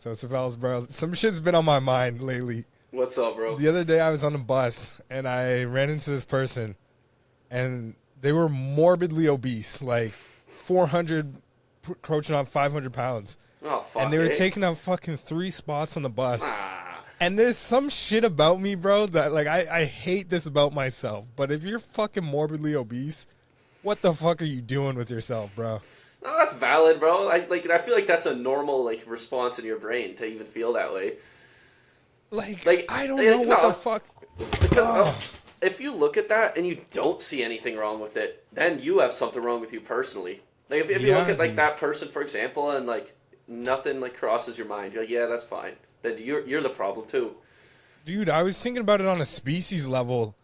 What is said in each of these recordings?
So, Savel's bro, some shit's been on my mind lately. What's up, bro? The other day I was on a bus and I ran into this person and they were morbidly obese, like 400, approaching on 500 pounds. Oh, fuck. And they were eh? taking up fucking 3 spots on the bus. Ah. And there's some shit about me, bro, that like I hate this about myself. But if you're fucking morbidly obese, what the fuck are you doing with yourself, bro? No, that's valid, bro. I feel like that's a normal like response in your brain to even feel that way. Like I don't know what the fuck. Because if you look at that and you don't see anything wrong with it, then you have something wrong with you personally. Like if you look at like that person, for example, and like nothing like crosses your mind, you're like, yeah, that's fine. Then you're the problem too. Dude, I was thinking about it on a species level.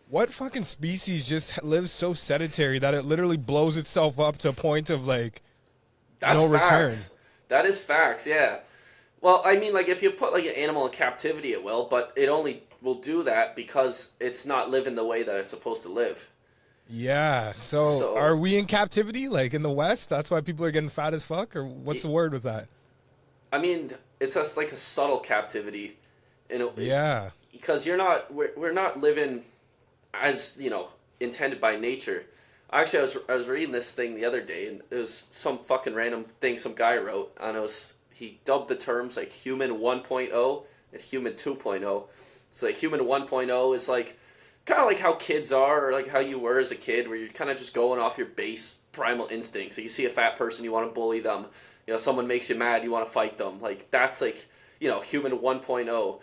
What fucking species just lives so sedentary that it literally blows itself up to a point of like That's no facts. return? That is facts, yeah. Well, I mean, like if you put like an animal in captivity, it will, but it only will do that because it's not living the way that it's supposed to live. Yeah. So are we in captivity, like in the West? That's why people are getting fat as fuck, or what's the word with that? I mean, it's just like a subtle captivity, Yeah. because we're not living as intended by nature. Actually, I was reading this thing the other day, and it was some fucking random thing some guy wrote, and he dubbed the terms like human 1.0 and human 2.0. So like human 1.0 is like kind of like how kids are, or like how you were as a kid, where you're kind of just going off your base primal instincts. So you see a fat person, you want to bully them. Someone makes you mad, you want to fight them. Like that's like human 1.0.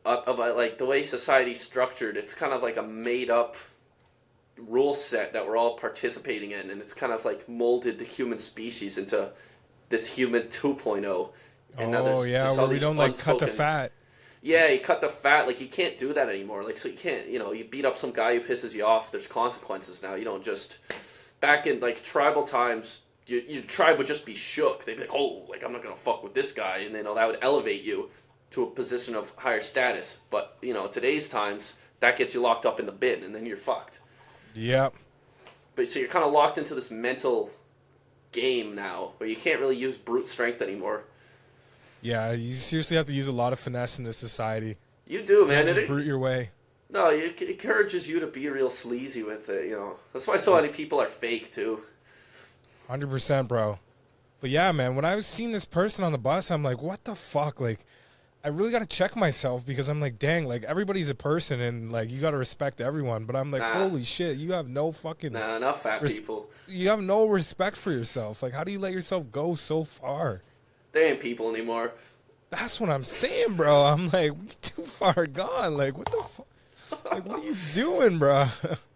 About like the way society's structured, it's kind of like a made up rule set that we're all participating in, and it's kind of like molded the human species into this human 2.0. And now there's where we don't like cut the fat. Yeah, you cut the fat. Like you can't do that anymore. Like so you can't. You beat up some guy who pisses you off. There's consequences now. You don't just back in like tribal times. Your tribe would just be shook. They'd be like, oh, like I'm not gonna fuck with this guy, and then that would elevate you to a position of higher status. But today's times that gets you locked up in the bin, and then you're fucked. Yep. But so you're kind of locked into this mental game now, where you can't really use brute strength anymore. Yeah, you seriously have to use a lot of finesse in this society. You do, man. Just brute your way. No, it encourages you to be real sleazy with it. That's why so many people are fake too. 100%, bro. But yeah, man, when I was seeing this person on the bus, I'm like, what the fuck? Like, I really got to check myself because I'm like, dang, like, everybody's a person and, like, you got to respect everyone. But I'm like, holy shit, you have no fucking... Nah, not fat people. You have no respect for yourself. Like, how do you let yourself go so far? They ain't people anymore. That's what I'm saying, bro. I'm like, we too far gone. Like, what the fuck? Like, what are you doing, bro?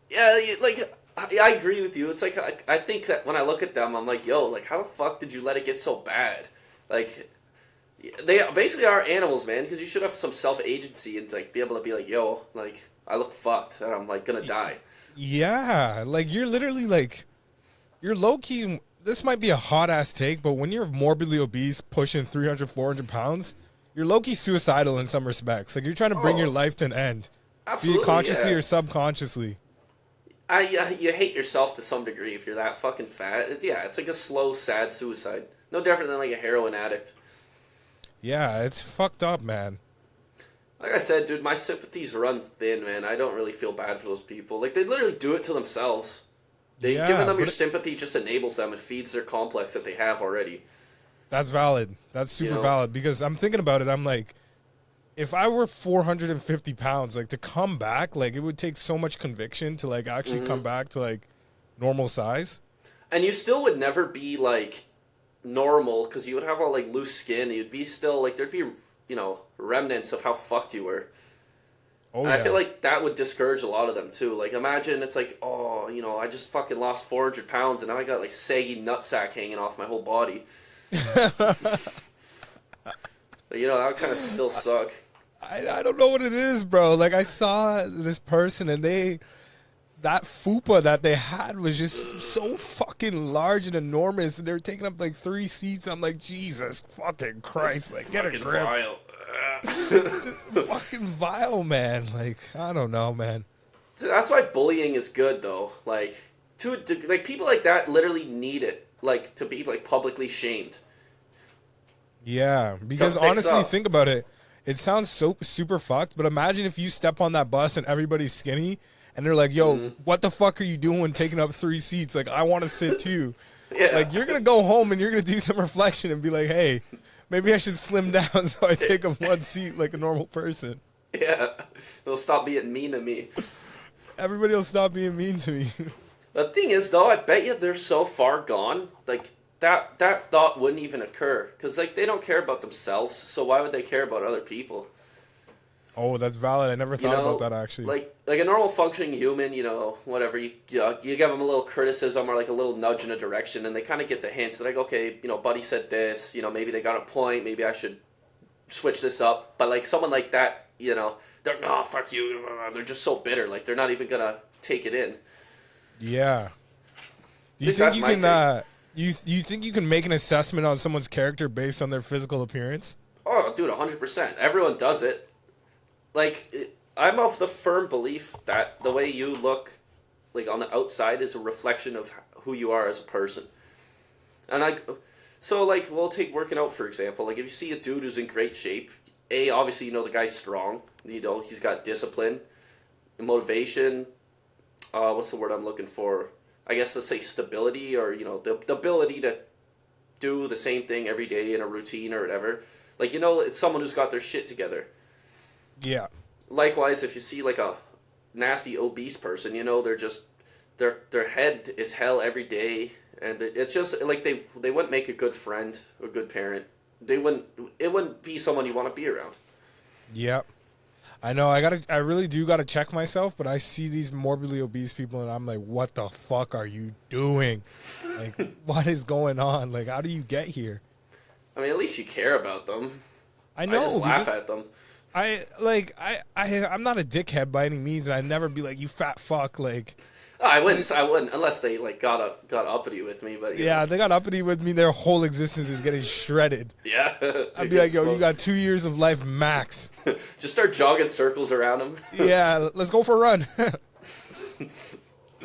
Yeah, I agree with you. It's like, I think that when I look at them, I'm like, yo, like, how the fuck did you let it get so bad? Like... They basically are animals, man, because you should have some self-agency and, like, be able to be like, yo, like, I look fucked and I'm, like, gonna die. Yeah, like, you're literally, like, you're low-key, this might be a hot-ass take, but when you're morbidly obese, pushing 300, 400 pounds, you're low-key suicidal in some respects. Like, you're trying to bring your life to an end. Absolutely, be it consciously or subconsciously. You hate yourself to some degree if you're that fucking fat. It's like a slow, sad suicide. No different than, like, a heroin addict. Yeah, it's fucked up, man. Like I said, dude, my sympathies run thin, man. I don't really feel bad for those people. Like, they literally do it to themselves. Giving them your sympathy just enables them and feeds their complex that they have already. That's valid. That's super valid. Because I'm thinking about it, I'm like, if I were 450 pounds, like, to come back, like, it would take so much conviction to, like, actually come back to, like, normal size. And you still would never be, like... normal, because you would have all like loose skin. You'd be still like there'd be remnants of how fucked you were. And I feel like that would discourage a lot of them too. Like imagine it's like, oh, I just fucking lost 400 pounds and now I got like saggy nutsack hanging off my whole body. But, that would kind of still suck. I don't know what it is, bro. Like I saw this person and that fupa that they had was just so fucking large and enormous, and they were taking up like 3 seats. I'm like, Jesus fucking Christ, like get a grip. Vile. Just fucking vile, man. Like I don't know, man. So that's why bullying is good, though. Like, like people like that literally need it, like to be like publicly shamed. Yeah, because fix honestly, up. think about it. It sounds so super fucked, but imagine if you step on that bus and everybody's skinny and they're like, "Yo, Mm-hmm. what the fuck are you doing taking up 3 seats? Like, I want to sit too." Yeah. Like, you're gonna go home and you're gonna do some reflection and be like, "Hey, maybe I should slim down so I take up 1 seat like a normal person." Yeah. They'll stop being mean to me. Everybody will stop being mean to me. The thing is, though, I bet you they're so far gone, like, that thought wouldn't even occur. Because, like, they don't care about themselves, so why would they care about other people? Oh, that's valid. I never You thought about know, that actually. like a normal functioning human, you know, whatever, you give them a little criticism or, like, a little nudge in a direction, and they kind of get the hint. They're like, okay, you know, buddy said this, you know, maybe they got a point, maybe I should switch this up. But, like, someone like that, you know, they're, no, fuck you, they're just so bitter, like, they're not even gonna take it in. Yeah. Do At you least think that's you my can take. you think you can make an assessment on someone's character based on their physical appearance? Oh, dude, 100%. Everyone does it. Like, I'm of the firm belief that the way you look, like, on the outside is a reflection of who you are as a person. And so, like, we'll take working out, for example. Like, if you see a dude who's in great shape, obviously, you know, the guy's strong. You know, he's got discipline, motivation. What's the word I'm looking for? I guess let's say stability, or, you know, the ability to do the same thing every day in a routine or whatever. Like, you know, it's someone who's got their shit together. Yeah. Likewise, if you see like a nasty obese person, you know, they're just their head is hell every day, and it's just like they wouldn't make a good friend or good parent. It wouldn't be someone you want to be around. Yep. I know. I really do gotta check myself, but I see these morbidly obese people, and I'm like, what the fuck are you doing? Like, what is going on? Like, how do you get here? I mean, at least you care about them. I I just know laugh because at them. I'm not a dickhead by any means, and I never be like, you fat fuck. Like, Oh, I wouldn't unless they like got uppity with me. But you yeah, know, they got uppity with me. Their whole existence is getting shredded. yeah, I'd they be get like, yo, you smoked. got 2 years of life max. Just start jogging circles around them. Yeah, let's go for a run.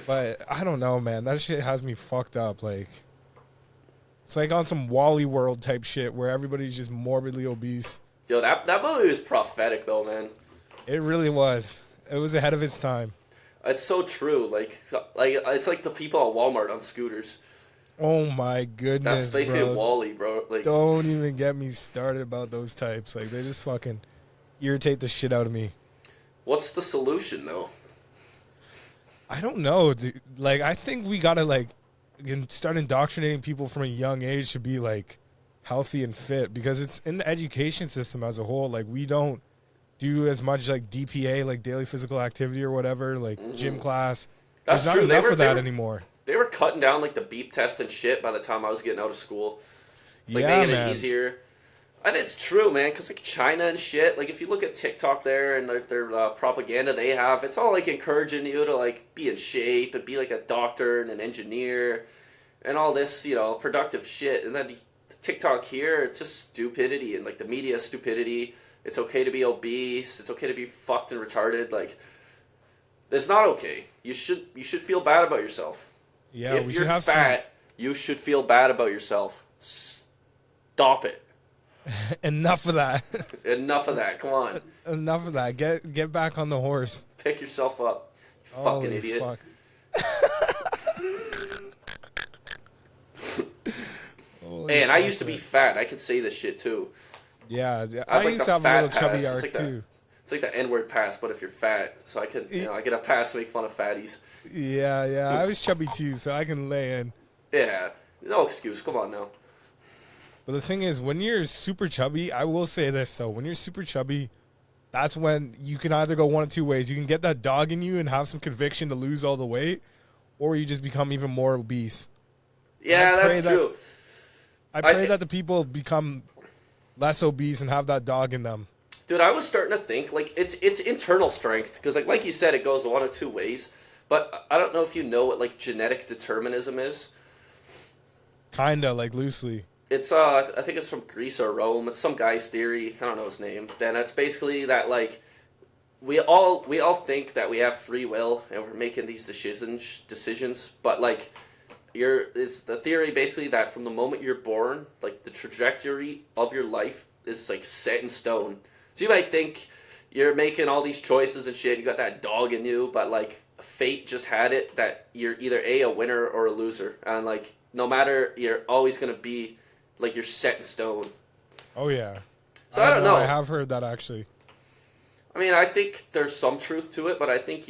But I don't know, man. That shit has me fucked up. Like, it's like on some Wally World type shit where everybody's just morbidly obese. Yo, that movie was prophetic though, man. It really was. It was ahead of its time. It's so true. Like it's like the people at Walmart on scooters. Oh my That's goodness, basically bro. Wally, bro. Like, Don't even get me started about those types. Like, they just fucking irritate the shit out of me. what's the solution though? I don't know, dude. Like, I think we gotta like start indoctrinating people from a young age to be like healthy and fit, because it's in the education system as a whole. Like, we don't do as much like DPA, like daily physical activity or whatever, like gym class. That's There's not true. enough of that anymore. They were cutting down like the beep test and shit by the time I was getting out of school. Like Yeah, making man. it easier. And it's true, man, because like China and shit, like if you look at TikTok there and their propaganda they have, it's all like encouraging you to like be in shape and be like a doctor and an engineer and all this, you know, productive shit. And then TikTok here, it's just stupidity, and like the media stupidity. It's okay to be obese. It's okay to be fucked and retarded. Like, it's not okay. You should feel bad about yourself. Yeah, If we you're should have fat, you should feel bad about yourself. Stop it. some enough of that. Enough of that. Come on. Enough of that. Get back on the horse. Pick yourself up. You fucking Holy idiot. fuck. Holy Hey, and I fuck, used to be man. fat. I could say this shit too. Yeah, I I was like used the to have a fat little chubby pass. arc too. It's like the N-word pass, but if you're fat. So I can, I get a pass to make fun of fatties. Yeah, I was chubby too, so I can lay in. Yeah. No excuse. Come on now. But the thing is, when you're super chubby, I will say this though: when you're super chubby, that's when you can either go one of two ways. You can get that dog in you and have some conviction to lose all the weight, or you just become even more obese. Yeah, I pray that's that- true. I pray that the people become less obese and have that dog in them. Dude, I was starting to think like it's internal strength, because like you said, it goes one of two ways. But I don't know if you know what like genetic determinism is. Kinda, like loosely. It's I think it's from Greece or Rome. It's some guy's theory. I don't know his name. Then it's basically that like we all think that we have free will and we're making these decisions, but like it's the theory basically that from the moment you're born, like the trajectory of your life is like set in stone. So you might think you're making all these choices and shit, you got that dog in you, but like fate just had it that you're either a winner or a loser, and like no matter, you're always gonna be like you're set in stone. Oh yeah. So I don't know. I have heard that actually. I mean, I think there's some truth to it, but I think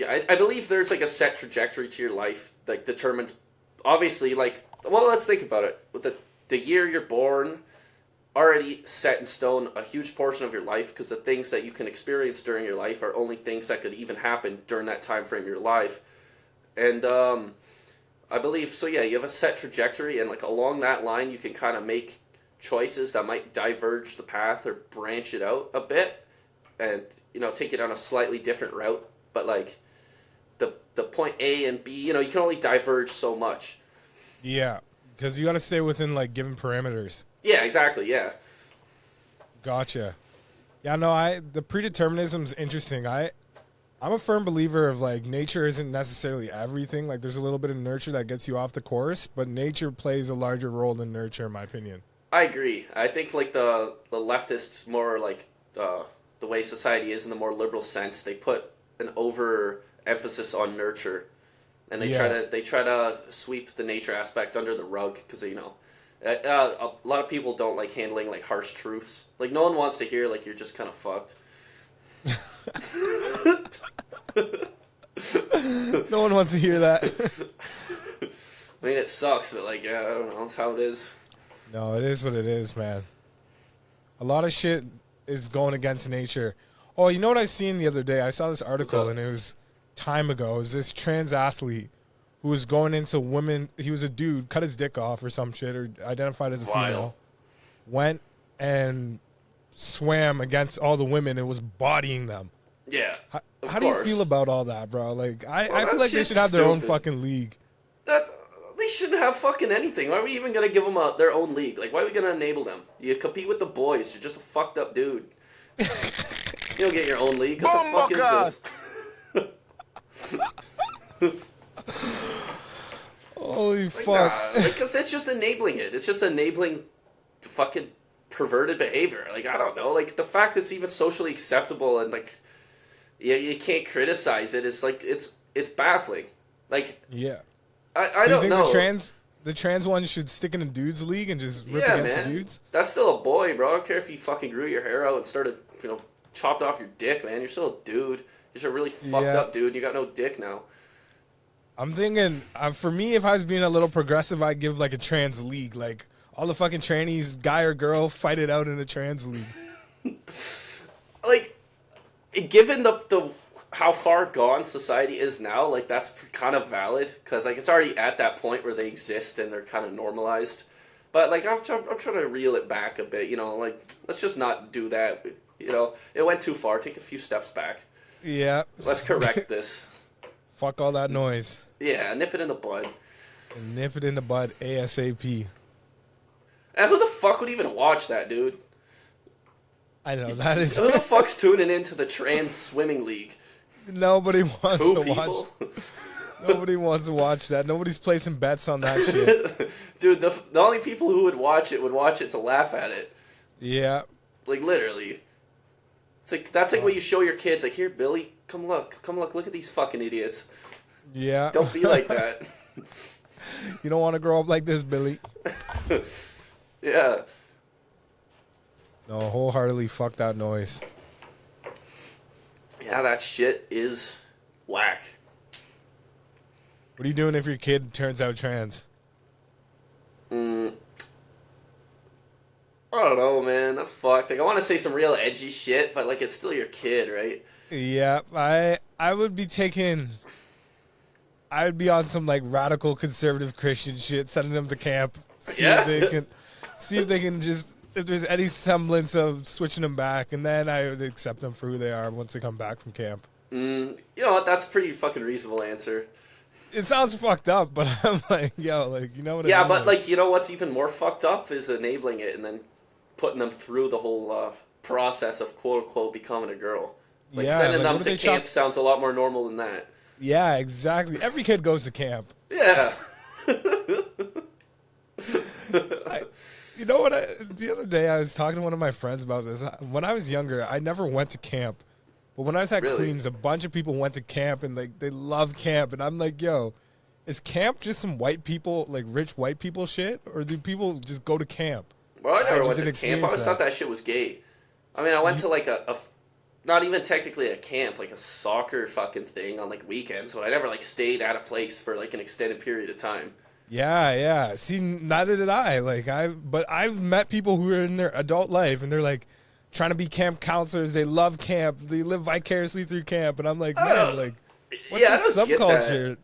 I believe there's like a set trajectory to your life, like determined. Obviously, like, well, let's think about it. With the year you're born, already set in stone a huge portion of your life, because the things that you can experience during your life are only things that could even happen during that time frame of your life. And I believe, so yeah, you have a set trajectory, and like along that line, you can kind of make choices that might diverge the path or branch it out a bit. And, you know, take it on a slightly different route. But, like, the point A and B, you know, you can only diverge so much. Yeah, because you got to stay within, like, given parameters. Yeah, exactly, yeah. Gotcha. Yeah, no, the predeterminism's interesting. I'm a firm believer of, like, nature isn't necessarily everything. Like, there's a little bit of nurture that gets you off the course, but nature plays a larger role than nurture, in my opinion. I agree. I think, like, the leftists more, like, the way society is in the more liberal sense, they put an over emphasis on nurture, and they try to sweep the nature aspect under the rug, because you know a lot of people don't like handling like harsh truths. Like no one wants to hear like you're just kind of fucked. No one wants to hear that. I mean, it sucks, but like, yeah, I don't know, that's how it is. No, it is what it is, man. A lot of shit is going against nature. Oh, you know what I seen the other day? I saw this article, and it was time ago. It was this trans athlete who was going into women. He was a dude, cut his dick off or some shit, or identified as a female. Went and swam against all the women and was bodying them. Yeah. How do you feel about all that, bro? Like, I feel like they should have their own fucking league. They shouldn't have fucking anything. Why are we even going to give them their own league? Like, why are we going to enable them? You compete with the boys. You're just a fucked up dude. You don't get your own league. What the fuck is this? Holy fuck. Nah, because it's just enabling it. It's just enabling fucking perverted behavior. Like, I don't know. Like, the fact it's even socially acceptable and, like, you can't criticize it. It's, like, it's baffling. Like, yeah. I don't know. The trans one should stick in a dude's league and just rip against the dudes? That's still a boy, bro. I don't care if you fucking grew your hair out and started, you know, chopped off your dick, man. You're still a dude. You're just a really fucked up dude. You got no dick now. I'm thinking, for me, if I was being a little progressive, I'd give, like, a trans league. Like, all the fucking trannies, guy or girl, fight it out in a trans league. Like, given the how far gone society is now, like, that's kind of valid, because, like, it's already at that point where they exist and they're kind of normalized. But, like, I'm trying to reel it back a bit, you know, like, let's just not do that, you know. It went too far. Take a few steps back. Yeah. Let's correct this. Fuck all that noise. Yeah, nip it in the bud. Nip it in the bud ASAP. And who the fuck would even watch that, dude? I know, that is... Who the fuck's tuning into the trans swimming league? Nobody wants Two to people? watch. Nobody wants to watch that. Nobody's placing bets on that shit. Dude, the only people who would watch it to laugh at it. Yeah. Like, literally. It's like, that's like when you show your kids, like, here, Billy, come look at these fucking idiots. Yeah. Don't be like that. You don't want to grow up like this, Billy. Yeah. No, wholeheartedly fuck that noise. Yeah, that shit is whack. What are you doing if your kid turns out trans? I don't know, man. That's fucked. Like, I want to say some real edgy shit, but, like, it's still your kid, right? Yeah, I would be taking... I would be on some, like, radical conservative Christian shit, sending them to camp. See if they can just... If there's any semblance of switching them back, and then I would accept them for who they are once they come back from camp. You know what? That's a pretty fucking reasonable answer. It sounds fucked up, but I'm like, yo, like, you know what I mean? Yeah, but, like, you know what's even more fucked up is enabling it and then putting them through the whole process of quote-unquote becoming a girl. Like, sending them to camp sounds a lot more normal than that. Yeah, exactly. Every kid goes to camp. Yeah. You know what? The other day I was talking to one of my friends about this. When I was younger, I never went to camp. But when I was at Really? Queens, a bunch of people went to camp and like they love camp. And I'm like, yo, is camp just some white people, like rich white people shit? Or do people just go to camp? Well, I never just went to didn't camp. I always experience thought that shit was gay. I mean, I went to like a not even technically a camp, like a soccer fucking thing on like weekends, but I never like stayed at a place for like an extended period of time. Yeah. See, neither did I. But I've met people who are in their adult life and they're like trying to be camp counselors. They love camp. They live vicariously through camp. And I'm like, man, like, what's Yeah, I this don't get subculture? that.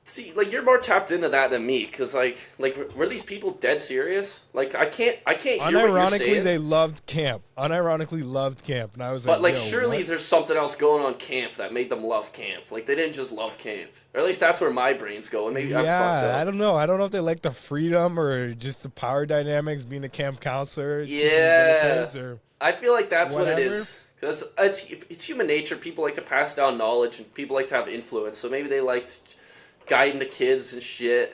See, like you're more tapped into that than me, because like were these people dead serious? Like I can't hear what you're Unironically, saying. they loved camp. Unironically loved camp. And I was like, But like yo, surely what? there's something else going on camp that made them love camp. Like they didn't just love camp, or at least that's where my brain's going. Maybe I'm fucked Yeah, up. I don't know. I don't know if they like the freedom or just the power dynamics being a camp counselor. teaching these Yeah. other kids or I feel like that's what it whatever. is. Because it's human nature. People like to pass down knowledge, and people like to have influence. So maybe they liked guiding the kids and shit.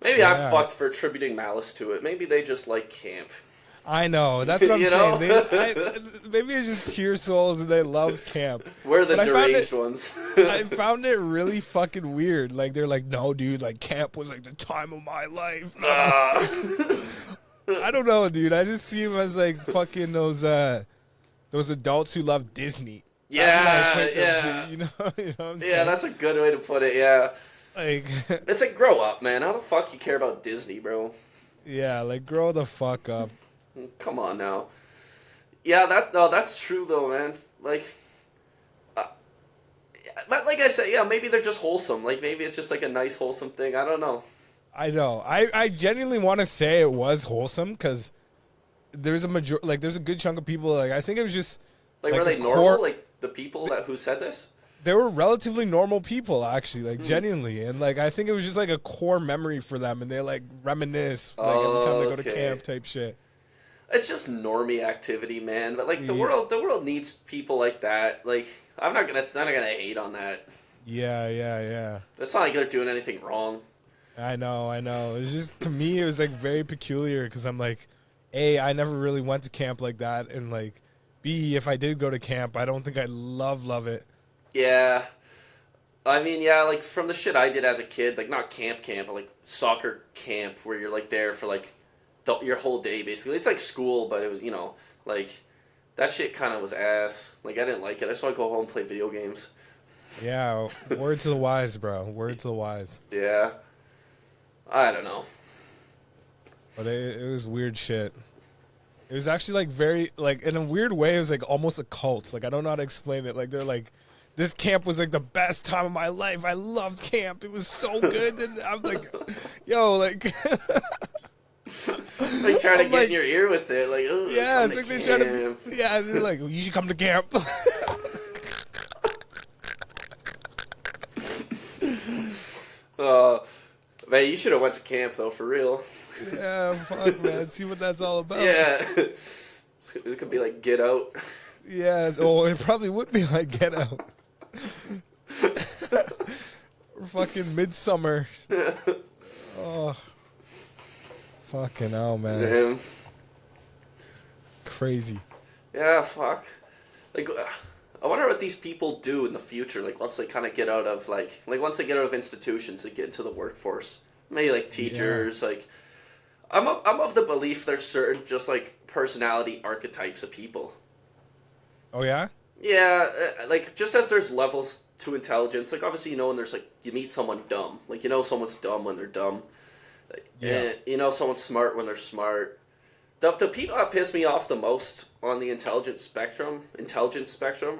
Maybe I'm Yeah. fucked for attributing malice to it. Maybe they just like camp. I know. That's what I'm You know? saying. Maybe it's just pure souls and they love camp. We're the But I found deranged it- ones. I found it really fucking weird. Like, they're like, no, dude, like, camp was like the time of my life. I don't know, dude. I just see him as like fucking those adults who love Disney. That's what I equate them to, you know what I'm saying? Yeah, that's a good way to put it, yeah. like, It's like, grow up, man. How the fuck you care about Disney, bro? yeah, like, grow the fuck up. Come on now. Yeah, that's true, though, man. Like, but like I said, yeah, maybe they're just wholesome. Like, maybe it's just like a nice, wholesome thing. I don't know. I know. I genuinely want to say it was wholesome because there's there's a good chunk of people. Like, I think it was just Like, like were a they normal? core- Like, the people who said this? they were relatively normal people, actually, like genuinely, and like I think it was just like a core memory for them, and they like reminisce like every time they go to Okay. camp type shit. It's just normie activity, man. But like the Yeah. world needs people like that. Like I'm not gonna hate on that. Yeah. It's not like they're doing anything wrong. I know. It's just, to me, it was like very peculiar because I'm like, A, I never really went to camp like that, and like, B, if I did go to camp, I don't think I'd love it. Yeah. I mean, yeah, like from the shit I did as a kid, like not camp, but like soccer camp where you're like there for like your whole day basically. It's like school, but it was, like that shit kind of was ass. Like I didn't like it. I just want to go home and play video games. Yeah, word to the wise, bro. Word to the wise. Yeah. I don't know. But it was weird shit. It was actually like very, like, in a weird way, it was like almost a cult. Like, I don't know how to explain it. Like, they're like, this camp was like the best time of my life. I loved camp. It was so good. And I'm like, yo, like, Like trying to I'm get like- in your ear with it, like, ugh, yeah, come it's like to they're trying to camp. be, yeah, they're like, you should come to camp. Man, you should have went to camp though, for real. Yeah, fuck, man. See what that's all about. Yeah, it could be like Get Out. Yeah, oh, it probably would be like Get Out. Or fucking Midsummer. Oh. Fucking hell, man. Damn. Crazy. Yeah, fuck. Like, I wonder what these people do in the future. Like, once they kind of get out of once they get out of institutions and get into the workforce. Maybe like teachers. Like, I'm of the belief there's certain just like personality archetypes of people. Oh, yeah? Yeah, like just as there's levels to intelligence. Like, obviously, when there's like you meet someone dumb. Like, someone's dumb when they're dumb. Yeah. And someone's smart when they're smart. The people that piss me off the most on the intelligence spectrum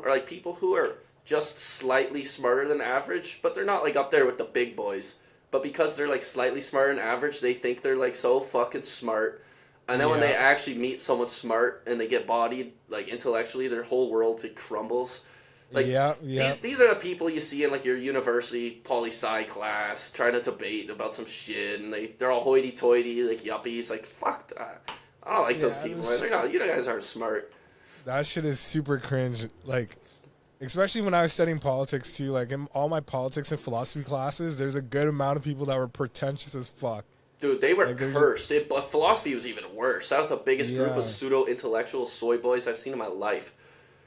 are like people who are just slightly smarter than average, but they're not like up there with the big boys. But because they're like slightly smarter than average, they think they're like so fucking smart. And then when they actually meet someone smart and they get bodied like intellectually, their whole world crumbles. Like, yeah. These are the people you see in like your university poli-sci class trying to debate about some shit, and they're all hoity-toity, like yuppies. Like, fuck that. I don't like those people. Man. They're not. You guys aren't smart. That shit is super cringe. Like, Especially when I was studying politics too. Like in all my politics and philosophy classes, there's a good amount of people that were pretentious as fuck. Dude, they were Like cursed. But philosophy was even worse. That was the biggest group yeah, of pseudo-intellectual soy boys I've seen in my life.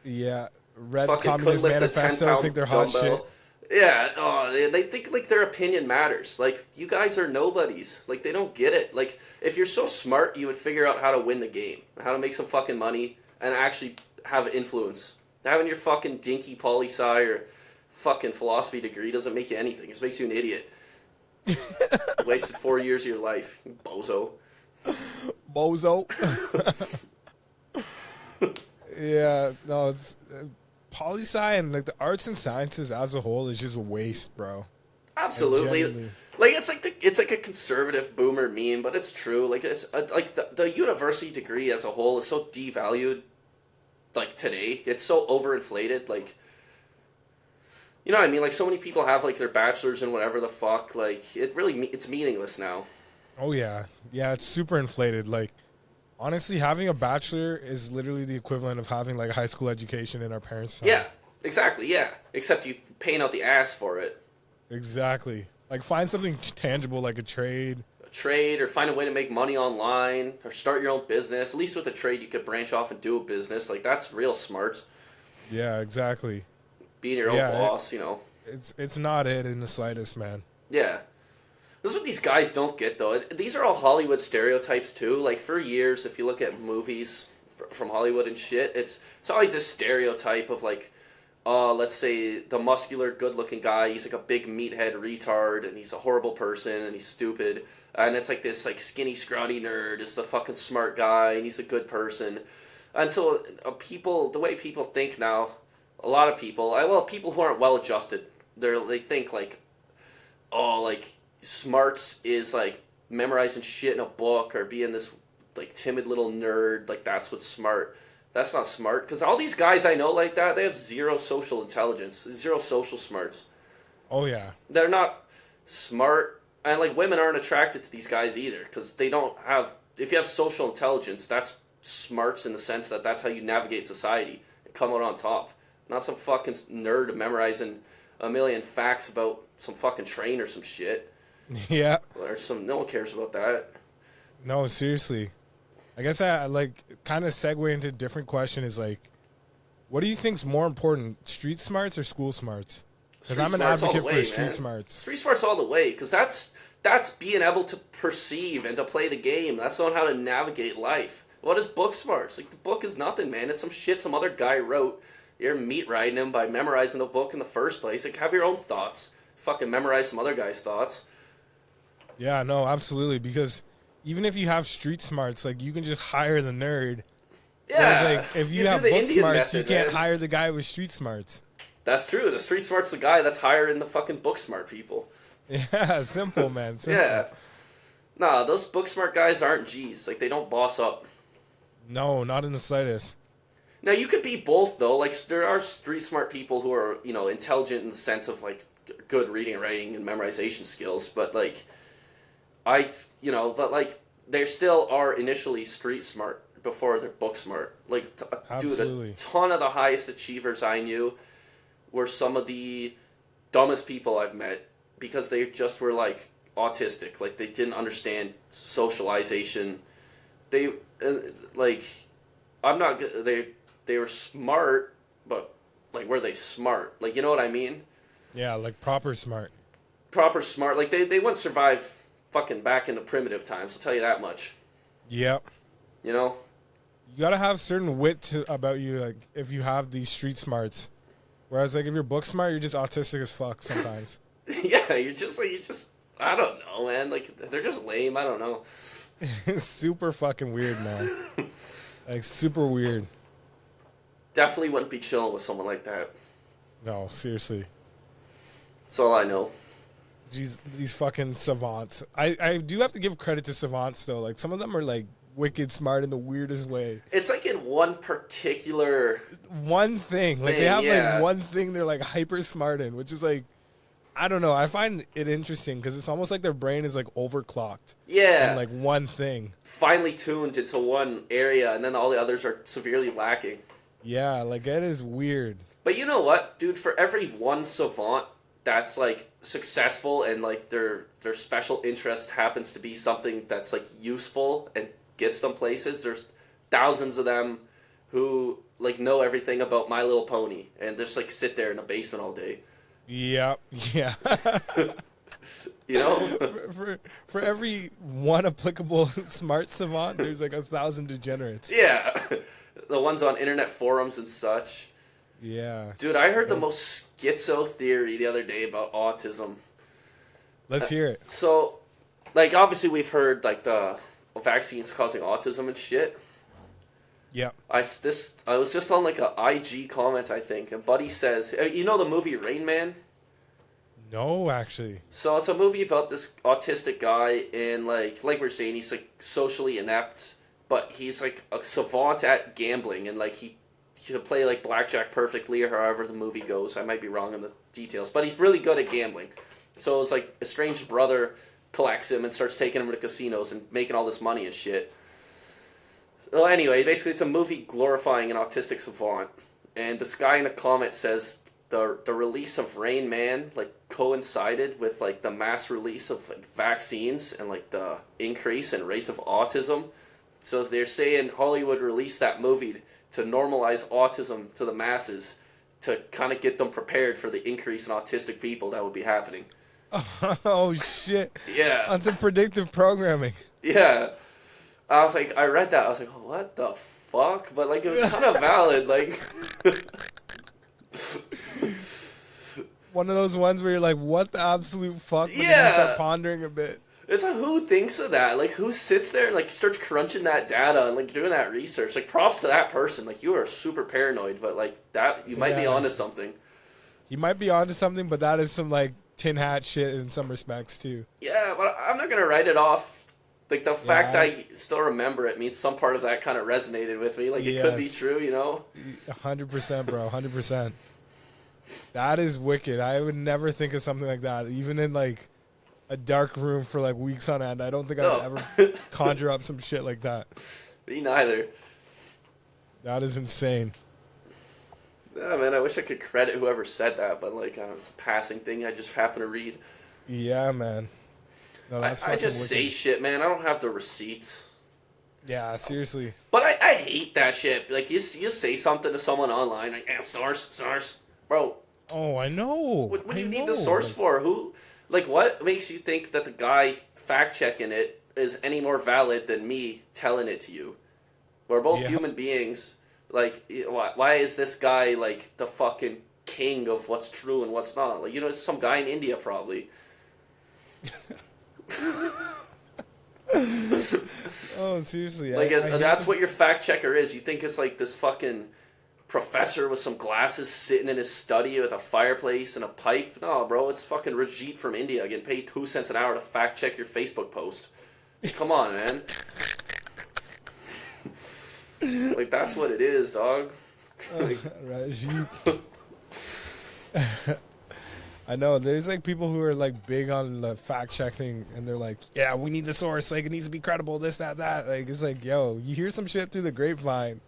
yeah. Read the Fucking couldn't Communist lift a Manifesto, 10-pound think they're hot dumbbell. shit. Yeah, oh, they think like their opinion matters. Like, you guys are nobodies. Like, they don't get it. Like, if you're so smart, you would figure out how to win the game, how to make some fucking money, and actually have influence. Having your fucking dinky poli-sci or fucking philosophy degree doesn't make you anything. It just makes you an idiot. Wasted 4 years of your life, you bozo. Bozo. Yeah, no, it's poli-sci and like the arts and sciences as a whole is just a waste, bro. Absolutely. Like, Like it's like a conservative boomer meme, but it's true. Like it's like the university degree as a whole is so devalued. Like today, it's so overinflated. Like, you know what I mean? Like so many people have like their bachelors and whatever the fuck. Like it's meaningless now. oh yeah, yeah, it's super inflated. Like, honestly, having a bachelor is literally the equivalent of having like a high school education in our parents' time. Yeah, exactly. Yeah, except you paying out the ass for it. Exactly. Like, find something tangible like a trade. A trade or find a way to make money online or start your own business. At least with a trade, you could branch off and do a business. Like that's real smart. Yeah, exactly. Being your own boss, you know. It's not it in the slightest, man. Yeah. This is what these guys don't get, though. These are all Hollywood stereotypes, too. Like, for years, if you look at movies from Hollywood and shit, it's always this stereotype of, like, let's say the muscular, good-looking guy, he's like a big meathead retard, and he's a horrible person, and he's stupid. And it's like this, like, skinny, scrawny nerd is the fucking smart guy, and he's a good person. And so the way people think now, a lot of people, people who aren't well-adjusted, they think, like, oh, like, smarts is like memorizing shit in a book or being this like timid little nerd. Like that's what's smart. That's not smart because all these guys I know like that, they have zero social intelligence, zero social smarts. Oh yeah. They're not smart, and like women aren't attracted to these guys either because they don't have. If you have social intelligence, that's smarts in the sense that that's how you navigate society and come out on top. Not some fucking nerd memorizing a million facts about some fucking train or some shit. Yeah. Or no one cares about that. No, seriously. I guess I like kind of segue into a different question is like, what do you think's more important, street smarts or school smarts? Because I'm an advocate for street smarts. Street smarts all the way, because that's being able to perceive and to play the game. That's knowing how to navigate life. What is book smarts? Like the book is nothing, man. It's some shit some other guy wrote. You're meat riding him by memorizing the book in the first place. Like have your own thoughts. Fucking memorize some other guy's thoughts. Yeah, no, absolutely. Because even if you have street smarts, like you can just hire the nerd. Yeah. Whereas, like if you have book smarts, you can't hire the guy with street smarts. That's true. The street smart's the guy that's hiring the fucking book smart people. Yeah, simple, man. Simple. Yeah. Nah, those book smart guys aren't G's. Like they don't boss up. No, not in the slightest. Now you could be both though. Like there are street smart people who are intelligent in the sense of like good reading, writing, and memorization skills, but like. But like they still are initially street smart before they're book smart. Like, dude, a ton of the highest achievers I knew were some of the dumbest people I've met because they just were like autistic. Like they didn't understand socialization. They I'm not good. They were smart, but like were they smart? Like you know what I mean? Yeah, like proper smart. Proper smart. Like they wouldn't survive. Fucking back in the primitive times, I'll tell you that much. Yep. You know? You gotta have certain wit about you, like, if you have these street smarts. Whereas, like, if you're book smart, you're just autistic as fuck sometimes. Yeah, you're just, I don't know, man. Like, they're just lame, I don't know. It's super fucking weird, man. Like, super weird. Definitely wouldn't be chilling with someone like that. No, seriously. That's all I know. These fucking savants. I do have to give credit to savants though. Like some of them are like wicked smart in the weirdest way. It's like in one particular thing. Like they have like one thing they're like hyper smart in, which is like I don't know. I find it interesting because it's almost like their brain is like overclocked. Yeah. And like one thing. Finely tuned into one area, and then all the others are severely lacking. Yeah, like that is weird. But you know what, dude? For every one savant that's like successful and like their special interest happens to be something that's like useful and gets them places, there's thousands of them who like know everything about My Little Pony and just like sit there in a basement all day. Yeah, yeah. You know? For every one applicable smart savant, there's like 1,000 degenerates. Yeah. The ones on internet forums and such. Yeah. Dude, I heard the most schizo theory the other day about autism. Let's hear it. So, like, obviously we've heard, like, the vaccines causing autism and shit. Yeah. I was just on, like, a IG comment, I think, and Buddy says, you know the movie Rain Man? No, actually. So it's a movie about this autistic guy, and, like we were saying, he's, like, socially inept, but he's, like, a savant at gambling, and, like, he could play like blackjack perfectly or however the movie goes. I might be wrong on the details, but he's really good at gambling. So it's like a estranged brother collects him and starts taking him to casinos and making all this money and shit. Well, anyway, basically it's a movie glorifying an autistic savant. And this guy in the comment says the release of Rain Man like coincided with like the mass release of like, vaccines and like the increase in rates of autism. So they're saying Hollywood released that movie to normalize autism to the masses, to kind of get them prepared for the increase in autistic people that would be happening. Oh, shit. Yeah. On some predictive programming. Yeah. I was like, I read that. I was like, oh, what the fuck? But, like, it was kind of valid. Like, one of those ones where you're like, what the absolute fuck? But then Yeah. you start pondering a bit. it's like, who thinks of that? Like, who sits there and, like, starts crunching that data and, like, doing that research? Like, props to that person. Like, you are super paranoid, but, like, that, you might be onto something. You might be onto something, but that is some, like, tin hat shit in some respects, too. Yeah, but I'm not going to write it off. Like, the fact I still remember it means some part of that kind of resonated with me. Like, it could be true, you know? 100%, bro. 100%. That is wicked. I would never think of something like that. Even in, like, a dark room for, like, weeks on end. I don't think I would ever conjure up some shit like that. Me neither. That is insane. Yeah, man, I wish I could credit whoever said that, but, like, it's a passing thing I just happened to read. Yeah, man. No, that's I just wicked. say shit, man. I don't have the receipts. Yeah, seriously. But I hate that shit. Like, you say something to someone online, like, source. Bro. Oh, I know. What do you need the source for? Who? Like, what makes you think that the guy fact-checking it is any more valid than me telling it to you? We're both human beings. Like, why is this guy, like, the fucking king of what's true and what's not? Like, you know, it's some guy in India, probably. Oh, seriously. Like, that's what your fact-checker is. You think it's, like, this fucking professor with some glasses sitting in his study with a fireplace and a pipe? No, bro, it's fucking Rajit from India getting paid 2 cents an hour to fact-check your Facebook post. Come on, man. Like, that's what it is, dog. Rajit. I know, there's, like, people who are, like, big on the fact-checking, and they're like, yeah, we need the source, like, it needs to be credible, this, that. Like, it's like, yo, you hear some shit through the grapevine.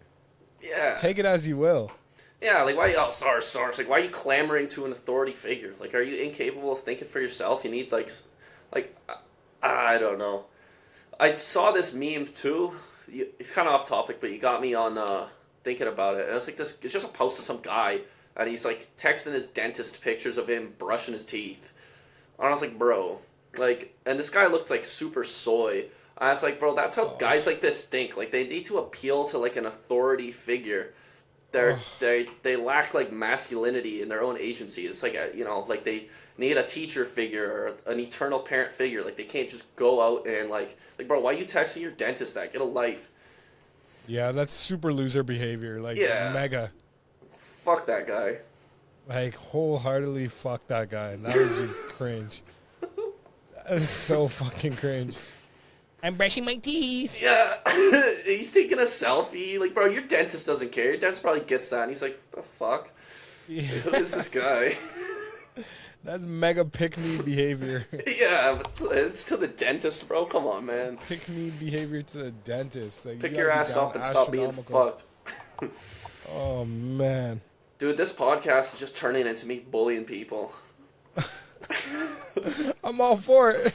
Yeah. Take it as you will. Yeah, like, why, source. Like, why are you clamoring to an authority figure? Like, are you incapable of thinking for yourself? You need, like, I don't know. I saw this meme, too. It's kind of off topic, but you got me on thinking about it. And it's like this. It's just a post of some guy, and he's like texting his dentist pictures of him brushing his teeth. And I was like, bro, like, and this guy looked like super soy. I was like, bro, that's how guys like this think. Like, they need to appeal to like an authority figure. They lack like masculinity in their own agency. It's like like they need a teacher figure or an eternal parent figure. Like, they can't just go out and like bro, why are you texting your dentist that? Get a life. Yeah, that's super loser behavior. Like, mega. Fuck that guy. Like, wholeheartedly fuck that guy. That was just cringe. That is so fucking cringe. I'm brushing my teeth. Yeah. He's taking a selfie. Like, bro, your dentist doesn't care. Your dentist probably gets that. And he's like, what the fuck? Yeah. Who is this guy? That's mega pick-me behavior. Yeah, but it's to the dentist, bro. Come on, man. Pick-me behavior to the dentist. Like, pick your ass up and stop being fucked. Oh, man. Dude, this podcast is just turning into me bullying people. I'm all for it.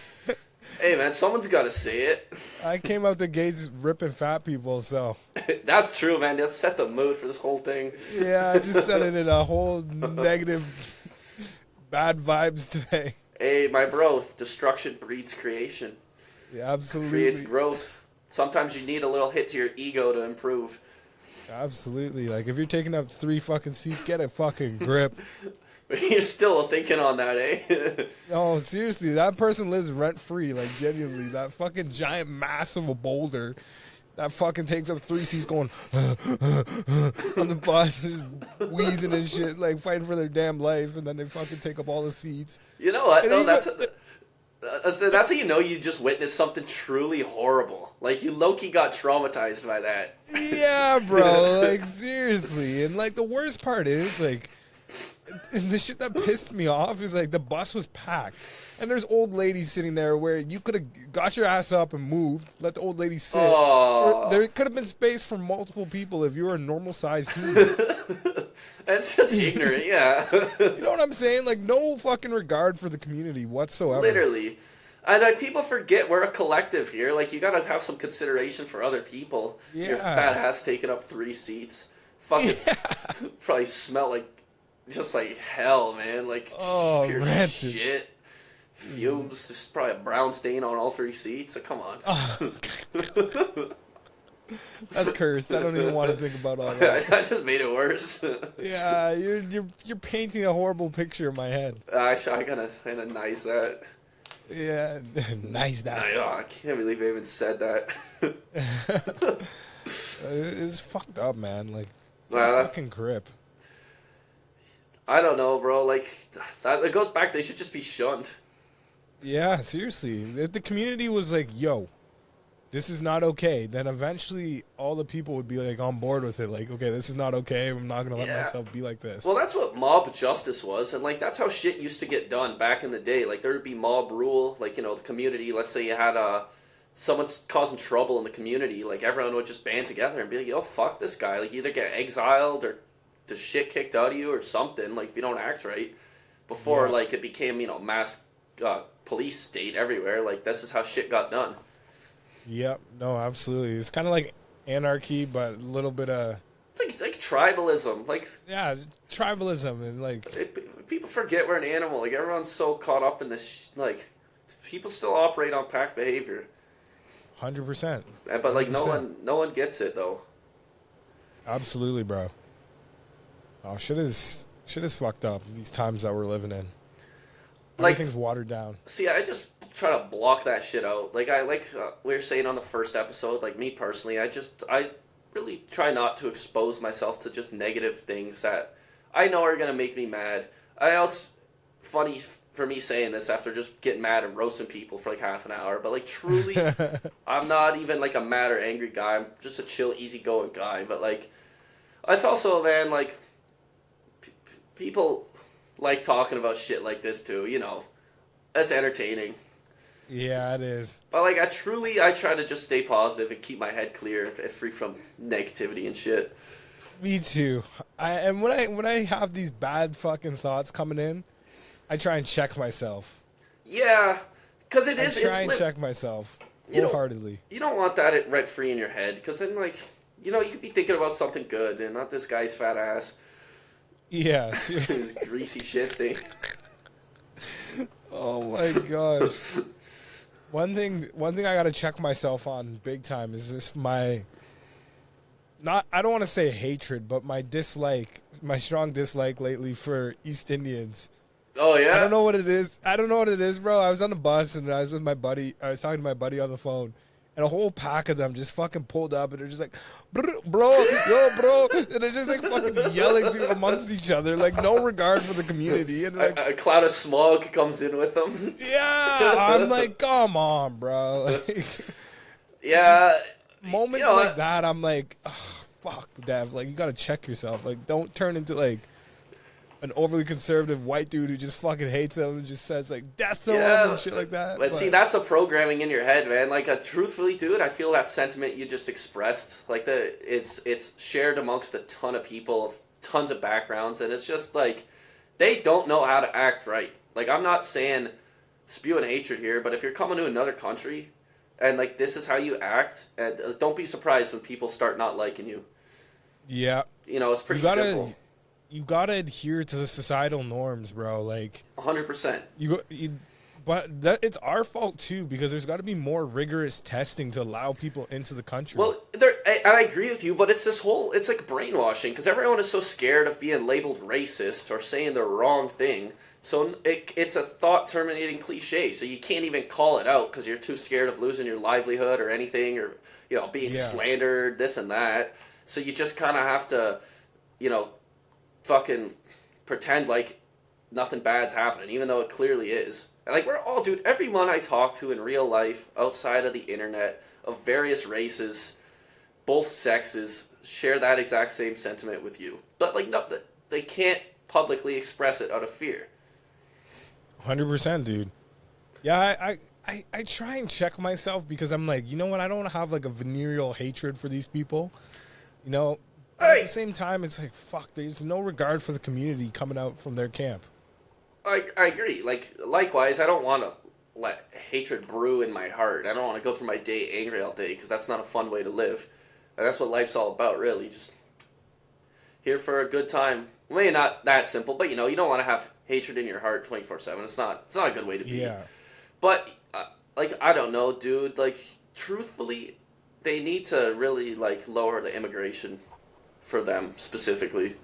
Hey, man, someone's got to say it. I came out the gates ripping fat people, so. That's true, man. Let's set the mood for this whole thing. Yeah, I just set it in a whole negative, bad vibes today. Hey, my bro, destruction breeds creation. Yeah, absolutely. Creates growth. Sometimes you need a little hit to your ego to improve. Absolutely. Like, if you're taking up 3 fucking seats, get a fucking grip. You're still thinking on that, eh? No, seriously, that person lives rent-free, like, genuinely. That fucking giant mass of a boulder that fucking takes up 3 seats going on the bus, just wheezing and shit, like, fighting for their damn life, and then they fucking take up all the seats. You know what, though? That's how you know you just witnessed something truly horrible. Like, you low-key got traumatized by that. Yeah, bro, like, seriously. And, like, the worst part is, like, and the shit that pissed me off is, like, the bus was packed. And there's old ladies sitting there where you could have got your ass up and moved, let the old lady sit. Oh. There could have been space for multiple people if you were a normal-sized human. That's just ignorant, yeah. You know what I'm saying? Like, no fucking regard for the community whatsoever. Literally. And people forget we're a collective here. Like, you gotta have some consideration for other people. Yeah. Your fat ass taking up 3 seats. Fucking probably smell like just like hell, man. Like pure rancid shit. Fumes. There's probably a brown stain on all 3 seats. Like, come on. That's cursed. I don't even want to think about all that. I just made it worse. Yeah, you're painting a horrible picture in my head. I gotta nice that. Yeah, nice that. I can't believe I even said that. It was fucked up, man. Like, Nah, fucking grip. I don't know, bro. Like, it goes back. They should just be shunned. Yeah, seriously. If the community was like, yo, this is not okay, then eventually all the people would be like on board with it. Like, okay, this is not okay. I'm not going to let myself be like this. Well, that's what mob justice was. And, like, that's how shit used to get done back in the day. Like, there would be mob rule. Like, you know, the community, let's say you had someone's causing trouble in the community. Like, everyone would just band together and be like, yo, fuck this guy. Like, either get exiled or the shit kicked out of you or something. Like, if you don't act right. Before, like, it became, you know, mass police state everywhere. Like, this is how shit got done. Yep. No, absolutely. It's kind of like anarchy, but a little bit of... It's like tribalism. Like, yeah, tribalism. And, like... people forget we're an animal. Like, everyone's so caught up in this... Like, people still operate on pack behavior. 100%. But, like, 100%. no one gets it, though. Absolutely, bro. Oh, shit is fucked up, these times that we're living in. Everything's watered down. See, I just try to block that shit out. Like, we were saying on the first episode, like, me personally, I really try not to expose myself to just negative things that I know are going to make me mad. I know it's funny for me saying this after just getting mad and roasting people for, like, half an hour, but, like, truly, I'm not even, like, a mad or angry guy. I'm just a chill, easygoing guy, but, like, it's also, man, like, people like talking about shit like this too, you know. That's entertaining. Yeah, it is. But, like, I try to just stay positive and keep my head clear and free from negativity and shit. Me too. And when I have these bad fucking thoughts coming in, I try and check myself. Yeah, because I try and check myself wholeheartedly. You don't want that rent free in your head, because then, like, you know, you could be thinking about something good and not this guy's fat ass. Yeah. His greasy shit stain. Oh my gosh. One thing I gotta check myself on big time is this I don't want to say hatred, but my strong dislike lately for East Indians. Oh yeah? I don't know what it is, bro. I was on the bus and I was with my buddy. I was talking to my buddy on the phone. And a whole pack of them just fucking pulled up, and they're just like, bro, yo, bro. And they're just like fucking yelling amongst each other, like no regard for the community. And like, a cloud of smog comes in with them. Yeah, I'm like, come on, bro. Like, yeah. Moments like that, I'm like, oh, fuck, Dev. Like, you gotta check yourself. Like, don't turn into like an overly conservative white dude who just fucking hates him and just says like death to him and shit like that. But see, that's the programming in your head, man. Like, truthfully, dude, I feel that sentiment you just expressed, like it's shared amongst a ton of people of tons of backgrounds, and it's just like they don't know how to act right. Like, I'm not saying spewing hatred here, but if you're coming to another country and like this is how you act, and don't be surprised when people start not liking you. Yeah. It's pretty simple. You gotta adhere to the societal norms, bro. Like 100%. But it's our fault too, because there's got to be more rigorous testing to allow people into the country. Well, I agree with you, but it's like brainwashing, because everyone is so scared of being labeled racist or saying the wrong thing. So it's a thought-terminating cliche. So you can't even call it out because you're too scared of losing your livelihood or anything, or being slandered, this and that. So you just kind of have to, fucking pretend like nothing bad's happening, even though it clearly is. And like, we're all, dude, everyone I talk to in real life, outside of the internet, of various races, both sexes, share that exact same sentiment with you. But like, no, they can't publicly express it out of fear. 100%, dude. Yeah, I try and check myself, because I'm like, you know what? I don't want to have like a venereal hatred for these people. At the same time, it's like, fuck, there's no regard for the community coming out from their camp. I agree. Like, likewise, I don't want to let hatred brew in my heart. I don't want to go through my day angry all day, because that's not a fun way to live. And that's what life's all about, really. Just here for a good time. Maybe not that simple, but you don't want to have hatred in your heart 24/7. It's not a good way to be. Yeah. But like, I don't know, dude. Like, truthfully, they need to really like lower the immigration for them specifically.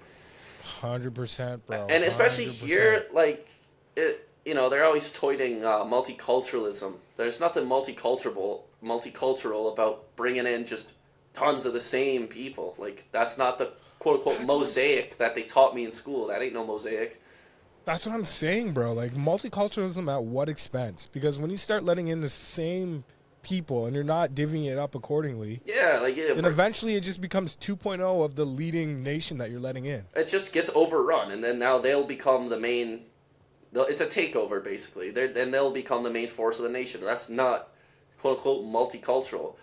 100%, bro. And especially 100%. here, like, they're always toiting multiculturalism. There's nothing multicultural about bringing in just tons of the same people. Like, that's not the quote-unquote mosaic that they taught me in school. That ain't no mosaic. That's what I'm saying, bro. Like, multiculturalism at what expense? Because when you start letting in the same people and you're not divvying it up accordingly, then eventually it just becomes 2.0 of the leading nation that you're letting in. It just gets overrun, and then now they'll become the main. It's a takeover, basically. Then they'll become the main force of the nation. That's not quote unquote multicultural.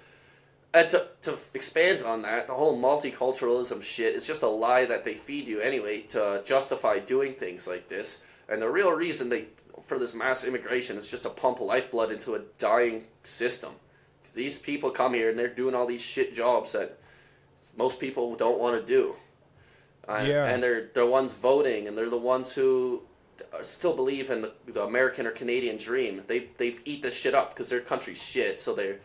And to expand on that, the whole multiculturalism shit is just a lie that they feed you anyway to justify doing things like this. And the real reason for this mass immigration is just to pump lifeblood into a dying system. Because these people come here and they're doing all these shit jobs that most people don't want to do. And they're the ones voting, and they're the ones who still believe in the American or Canadian dream. They eat this shit up because their country's shit, so they're...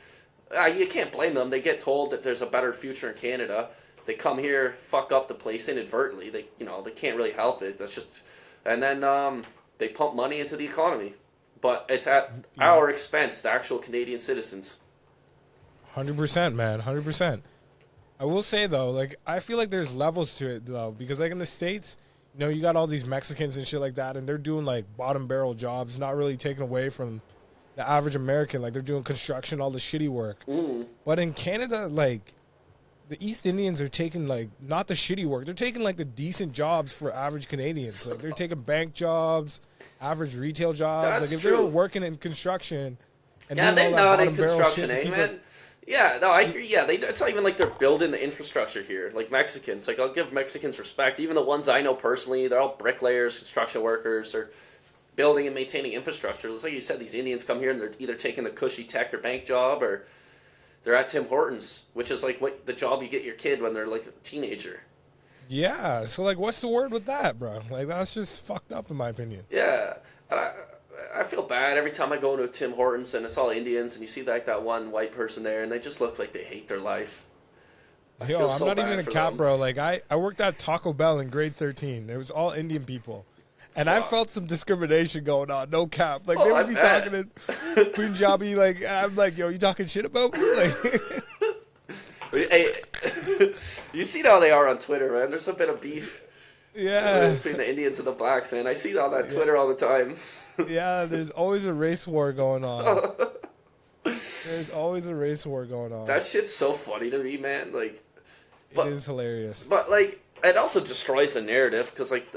you can't blame them. They get told that there's a better future in Canada. They come here, fuck up the place inadvertently. They can't really help it. That's just... And then they pump money into the economy. But it's at our expense, the actual Canadian citizens. 100%, man. 100%. I will say, though, like, I feel like there's levels to it, though. Because, like, in the States, you got all these Mexicans and shit like that, and they're doing, like, bottom barrel jobs, not really taken away from the average American. Like, they're doing construction, all the shitty work. Mm. But in Canada, like, the East Indians are taking, like, not the shitty work. They're taking, like, the decent jobs for average Canadians. Like, they're taking bank jobs, average retail jobs. That's like, if true. they were working in construction and yeah, doing they're all that not in construction, man. Yeah, no, I agree. Yeah, it's not even like they're building the infrastructure here. Like Mexicans, like, I'll give Mexicans respect. Even the ones I know personally, they're all bricklayers, construction workers, or building and maintaining infrastructure. It's like you said, these Indians come here and they're either taking the cushy tech or bank job, or they're at Tim Hortons, which is like what the job you get your kid when they're like a teenager. Yeah, so like, what's the word with that, bro? Like, that's just fucked up in my opinion. Yeah, and I feel bad every time I go into a Tim Hortons and it's all Indians, and you see like that one white person there, and they just look like they hate their life. Yo, I'm not even a cap, bro. Like, I worked at Taco Bell in grade 13. It was all Indian people. And I felt some discrimination going on, no cap. Like, they would be talking in Punjabi, like, I'm like, yo, you talking shit about me? Like, hey, you see how they are on Twitter, man. There's a bit of beef between the Indians and the blacks, man. I see all that Twitter all the time. Yeah, there's always a race war going on. There's always a race war going on. That shit's so funny to me, man. Like, it is hilarious. But, like, it also destroys the narrative, because, like,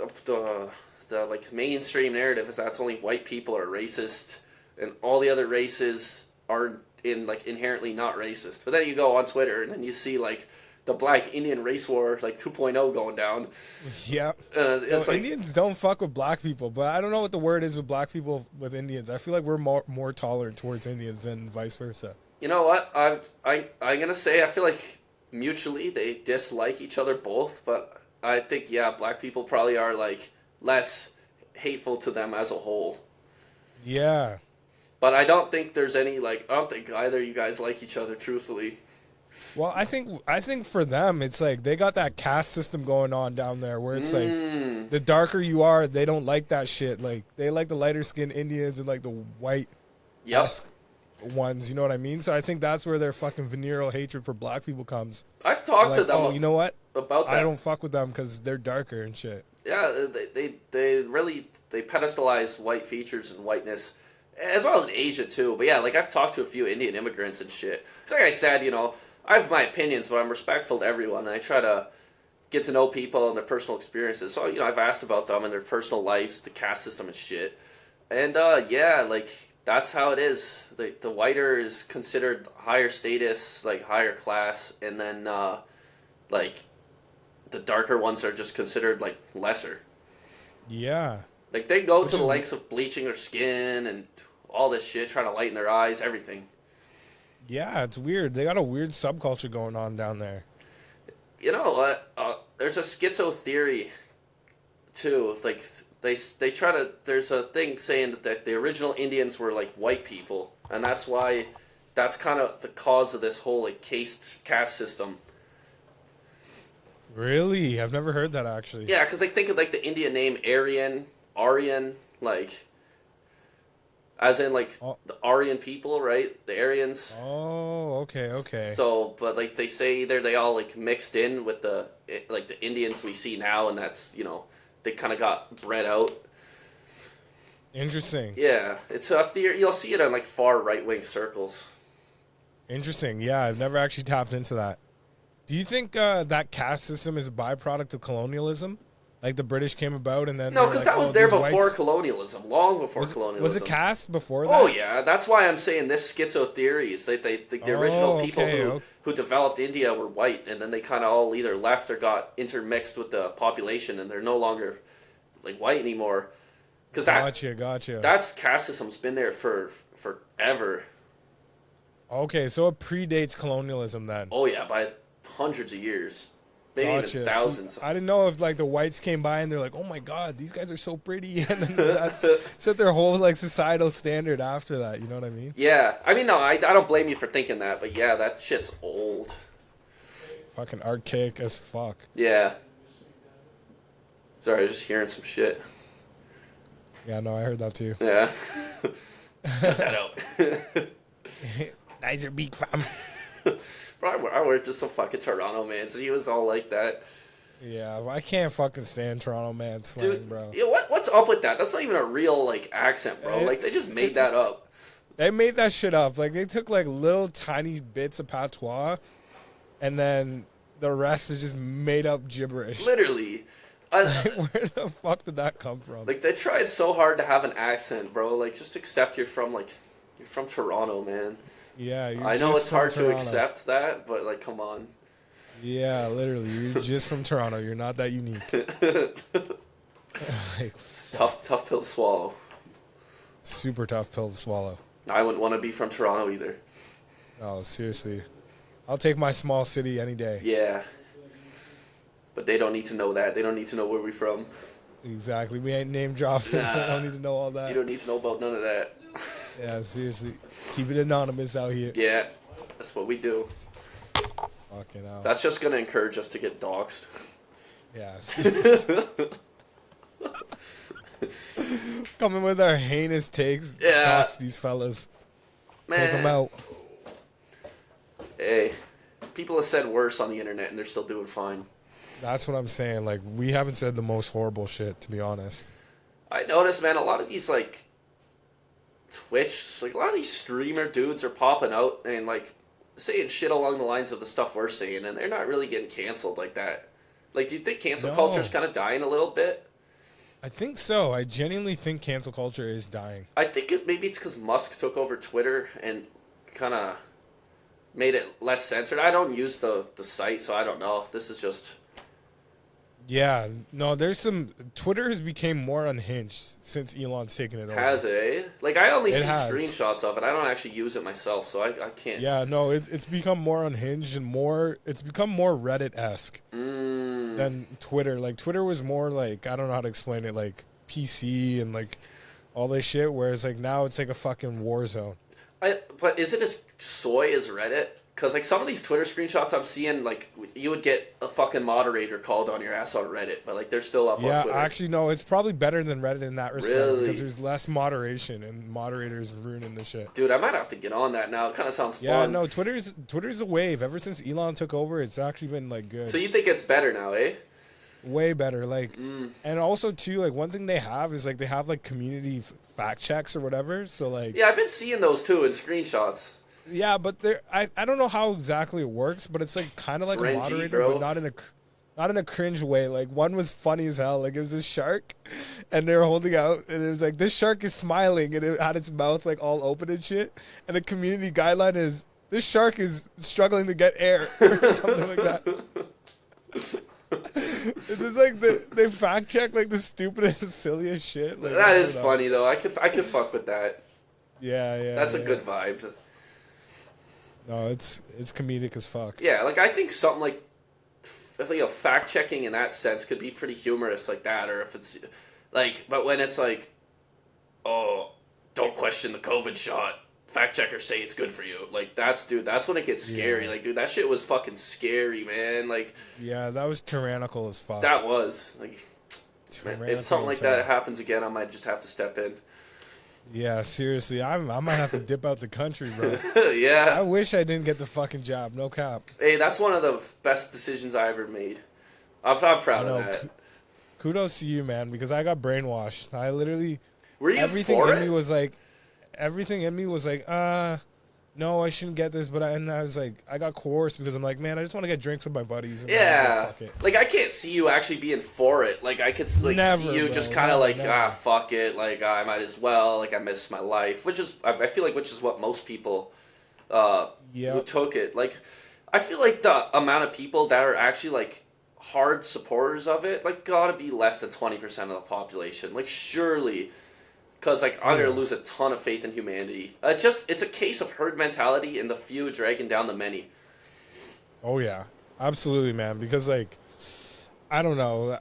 the like mainstream narrative is that's only white people are racist and all the other races are inherently not racist. But then you go on Twitter and then you see like the Black Indian race war like 2.0 going down. Yeah. It's like Indians don't fuck with black people, but I don't know what the word is with black people with Indians. I feel like we're more tolerant towards Indians than vice versa. you know what I'm gonna say I feel like mutually they dislike each other both, but I think black people probably are like less hateful to them as a whole. Yeah. But I don't think there's any like I don't think either of you guys like each other truthfully. Well, I think for them it's like they got that caste system going on down there where it's like the darker you are, they don't like that shit. Like they like the lighter skinned Indians and like the white ones, you know what I mean? So I think that's where their fucking venereal hatred for black people comes. I've talked to them. Oh, you know what? About that. I don't fuck with them because they're darker and shit. Yeah, they really pedestalize white features and whiteness, as well as in Asia too. But yeah, like I've talked to a few Indian immigrants and shit. It's like I said, I have my opinions, but I'm respectful to everyone, and I try to get to know people and their personal experiences. So I've asked about them and their personal lives, the caste system and shit. And like that's how it is. The whiter is considered higher status, like higher class, and then like the darker ones are just considered like lesser. Yeah. Like they go to the lengths of bleaching their skin and all this shit, trying to lighten their eyes, everything. Yeah, it's weird. They got a weird subculture going on down there. You know what? There's a schizo theory too. Like they try to. There's a thing saying that the original Indians were like white people, and that's why. That's kind of the cause of this whole like caste system. Really? I've never heard that actually. Yeah, because like think of like the Indian name Aryan, like. As in, like, the Aryan people, right? The Aryans. Oh, okay. So, but, like, they say either they all, like, mixed in with the Indians we see now, and that's, they kind of got bred out. Interesting. Yeah. It's a theory. You'll see it in, like, far right-wing circles. Interesting. Yeah, I've never actually tapped into that. Do you think that caste system is a byproduct of colonialism? Like the British came about and then... No, because that was there before colonialism, long before colonialism. Was it caste before that? Oh, yeah. That's why I'm saying this schizo theory is that the original people who developed India were white, and then they kind of all either left or got intermixed with the population, and they're no longer like white anymore. Cause Gotcha. That's caste system's been there for forever. Okay, so it predates colonialism then. Oh, yeah, by hundreds of years. Maybe even thousands. I didn't know if like the whites came by and they're like, "Oh my god, these guys are so pretty," and then that's set their whole like societal standard after that. You know what I mean? Yeah, I mean, no, I don't blame you for thinking that, but yeah, that shit's old. Fucking archaic as fuck. Yeah. Sorry, I was just hearing some shit. Yeah, no, I heard that too. Yeah. Cut that out. Nicer beak fam. Bro, I worked with some fucking Toronto man, so he was all like that. Yeah, I can't fucking stand Toronto man slang, dude, bro. Yeah, what's up with that? That's not even a real like accent, bro. Like they just made that up. They made that shit up. Like they took like little tiny bits of patois, and then the rest is just made up gibberish. Literally. Where the fuck did that come from? Like they tried so hard to have an accent, bro. Like just accept you're from Toronto, man. Yeah, I know it's hard to accept that, but like, come on. Yeah, literally, you're just from Toronto. You're not that unique. It's tough pill to swallow. Super tough pill to swallow. I wouldn't want to be from Toronto either. Oh, seriously, I'll take my small city any day. Yeah, but they don't need to know that. They don't need to know where we're from. Exactly. We ain't name dropping. Nah, They don't need to know all that. You don't need to know about none of that. Yeah, seriously. Keep it anonymous out here. Yeah, that's what we do. Fucking hell. That's just going to encourage us to get doxxed. Yeah. Coming with our heinous takes. Yeah. Dox these fellas. Man. Take them out. Hey, people have said worse on the internet and they're still doing fine. That's what I'm saying. Like, we haven't said the most horrible shit, to be honest. I noticed, man, a lot of these, like, Twitch, like, a lot of these streamer dudes are popping out and, like, saying shit along the lines of the stuff we're saying, and they're not really getting canceled like that. Like, do you think cancel culture's kind of dying a little bit? I think so. I genuinely think cancel culture is dying. I think maybe it's because Musk took over Twitter and kind of made it less censored. I don't use the site, so I don't know. This is just Yeah, no, there's some. Twitter has become more unhinged since Elon's taken it over. has it. Eh? Like I only It see has. screenshots of it. I don't actually use it myself, so I can't. Yeah, no, it's become more unhinged and more. It's become more Reddit-esque than Twitter. Like Twitter was more like, I don't know how to explain it, like PC and like all this shit. Whereas like now it's like a fucking war zone. But is it as soy as Reddit? Because like some of these Twitter screenshots I'm seeing, like you would get a fucking moderator called on your ass on Reddit, but like they're still up on Twitter. Yeah, actually, no, it's probably better than Reddit in that respect Really? because there's less moderation and moderators ruining the shit. Dude, I might have to get on that now. It kind of sounds Yeah, fun. no, Twitter's a wave. Ever since Elon took over, it's actually been like good. So you think it's better now, eh? Way better, like, and also too, like one thing they have is like they have like community fact checks or whatever. So like, Yeah, I've been seeing those too in screenshots. yeah, but I don't know how exactly it works, but it's like kind of like Cringy, a moderator, bro. but not in a cringe way. Like one was funny as hell. Like it was this shark, and they were holding out, and it was like this shark is smiling, and it had its mouth like all open and shit. And the community guideline is this shark is struggling to get air or something like that. It's just like they fact check like the stupidest, silliest shit. Like, That is funny though. I could fuck with that. Yeah. That's a good vibe. No, it's comedic as fuck. Yeah, like I think something like fact checking in that sense could be pretty humorous like that, or if it's like, but when it's like, oh, don't question the COVID shot. Fact checkers say it's good for you. Like that's when it gets scary. Yeah. Like dude, that shit was fucking scary, man. Like Yeah, that was tyrannical as fuck. that was like, man, Tyrannical if something like as hell. that happens again, I might just have to step in. Yeah, seriously, I might have to dip out the country, bro. I Yeah. wish I didn't get the fucking job. No cap. Hey, that's one of the best decisions I ever made. I'm proud I of know. that. Kudos to you, man, because I got brainwashed. I literally Were you everything for in it? me was like, no, I shouldn't get this, but I was like, I got coerced because I'm like, man, I just want to get drinks with my buddies. And I was Yeah, like, fuck it. like I can't see you actually being for it. Like I could like Never, see you bro, just kind of never, like never. fuck it. Like I might as well. Like I miss my life, which is I feel like which is what most people who Yep. took it. Like I feel like the amount of people that are actually like hard supporters of it like gotta be less than 20% of the population. Like surely. Because like I'm gonna lose a ton of faith in humanity. It's a case of herd mentality and the few dragging down the many. Oh yeah, absolutely, man. Because like, I don't know,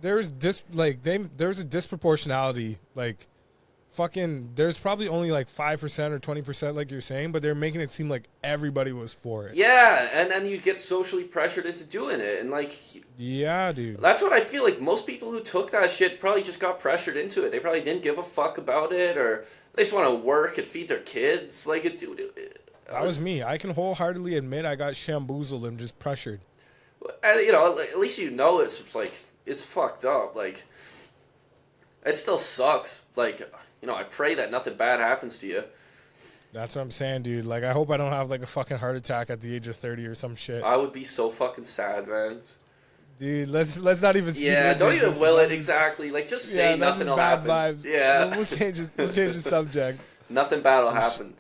there's a disproportionality. Like, fucking, there's probably only like 5% or 20%, like you're saying, but they're making it seem like everybody was for it. Yeah, and then you get socially pressured into doing it, and like Yeah, dude. that's what I feel like. Most people who took that shit probably just got pressured into it. They probably didn't give a fuck about it, or they just want to work and feed their kids. Like That was me. I can wholeheartedly admit I got shamboozled and just pressured. you know, at least you know it's like it's fucked up. Like it still sucks. Like you know, I pray that nothing bad happens to you. That's what I'm saying, dude. Like, I hope I don't have like a fucking heart attack at the age of 30 or some shit. I would be so fucking sad, man. Dude, let's not even speak. Yeah, don't even will it That's exactly. Like just say that's nothing just will bad happen. vibes. Yeah, We'll change the subject. nothing bad will happen.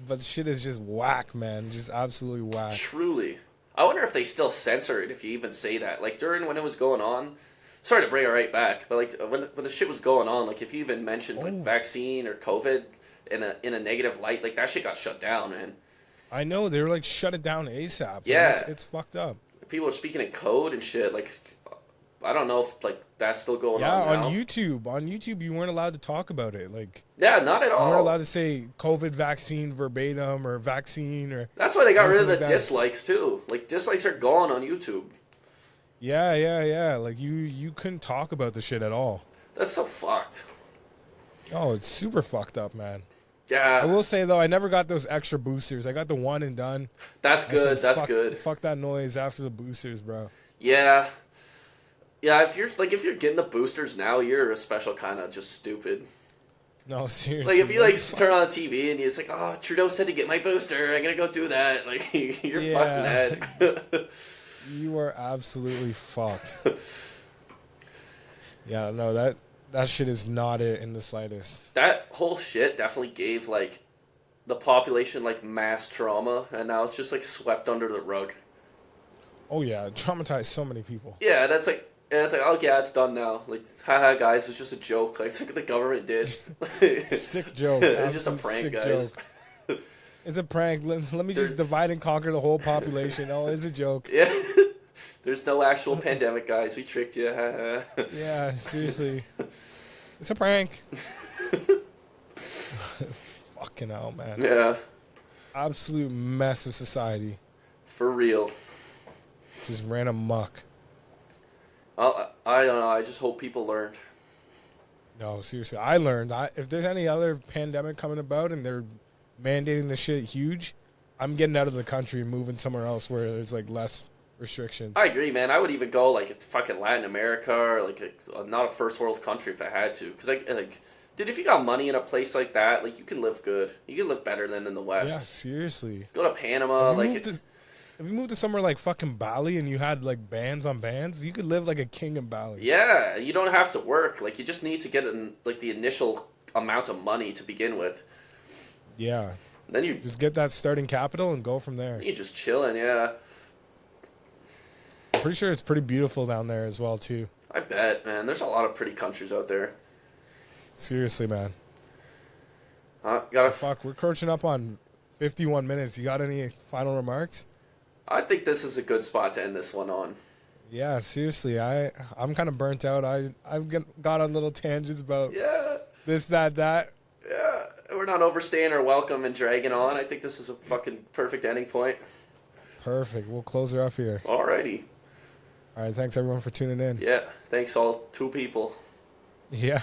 But shit is just whack, man. Just absolutely whack. Truly. I wonder if they still censor it if you even say that. Like during when it was going on. Sorry to bring it right back, but like when the shit was going on, like if you even mentioned like vaccine or COVID in a negative light, like that shit got shut down, man. I know they were like shut it down ASAP. Like, Yeah. it's fucked up. People are speaking in code and shit. Like I don't know if like that's still going Yeah, on now. on YouTube, you weren't allowed to talk about it. Like, Yeah, not at you all. weren't allowed to say COVID vaccine verbatim or vaccine or. That's why they got rid of the anything like that. dislikes too. Like dislikes are gone on YouTube. Yeah. Like you couldn't talk about the shit at all. That's so fucked. Oh, it's super fucked up, man. Yeah, I will say though, I never got those extra boosters. I got the one and done. that's I good. said, That's fuck, good. Fuck that noise after the boosters, bro. Yeah, yeah. If you're getting the boosters now, you're a special kind of just stupid. No, seriously. Like if you like turn on the TV and it's like, oh, Trudeau said to get my booster, I'm gonna go do that. Like you're Yeah. fucking that. You are absolutely fucked. Yeah, no, that shit is not it in the slightest. That whole shit definitely gave like the population like mass trauma, and now it's just like swept under the rug. Oh yeah, traumatized so many people. Yeah, that's like. And it's like, oh yeah, it's done now. Like, haha, guys, it's just a joke. Like, it's like the government did. Sick joke. It's just a Absolute prank, sick guys. Joke. It's a prank. Let me just divide and conquer the whole population. Oh, it's a joke. Yeah. There's no actual pandemic, guys. We tricked you. Yeah, seriously. It's a prank. Fucking hell, man. Yeah. Absolute mess of society. For real. Just ran amok. I don't know. I just hope people learned. No, seriously. I learned. If there's any other pandemic coming about and they're mandating this shit huge, I'm getting out of the country and moving somewhere else where there's like less restrictions. I agree, man. I would even go like fucking Latin America or like not a first world country if I had to. Because like, dude, if you got money in a place like that, like you can live good. You can live better than in the West. Yeah, seriously. Go to Panama, If you moved to somewhere like fucking Bali and you had like bands on bands, you could live like a king in Bali. Yeah, you don't have to work. Like you just need to get like the initial amount of money to begin with. Yeah. Then you just get that starting capital and go from there. You're just chilling, yeah. I'm pretty sure it's pretty beautiful down there as well too. I bet, man. There's a lot of pretty countries out there. Seriously, man. Fuck, we're crouching up on 51 minutes. You got any final remarks? I think this is a good spot to end this one on. Yeah, seriously, I'm kind of burnt out. I've got on little tangents about this, that. Yeah, we're not overstaying our welcome and dragging on. I think this is a fucking perfect ending point. Perfect. We'll close her up here. Alrighty. All right, thanks everyone for tuning in. Yeah, thanks all 2 people. Yeah.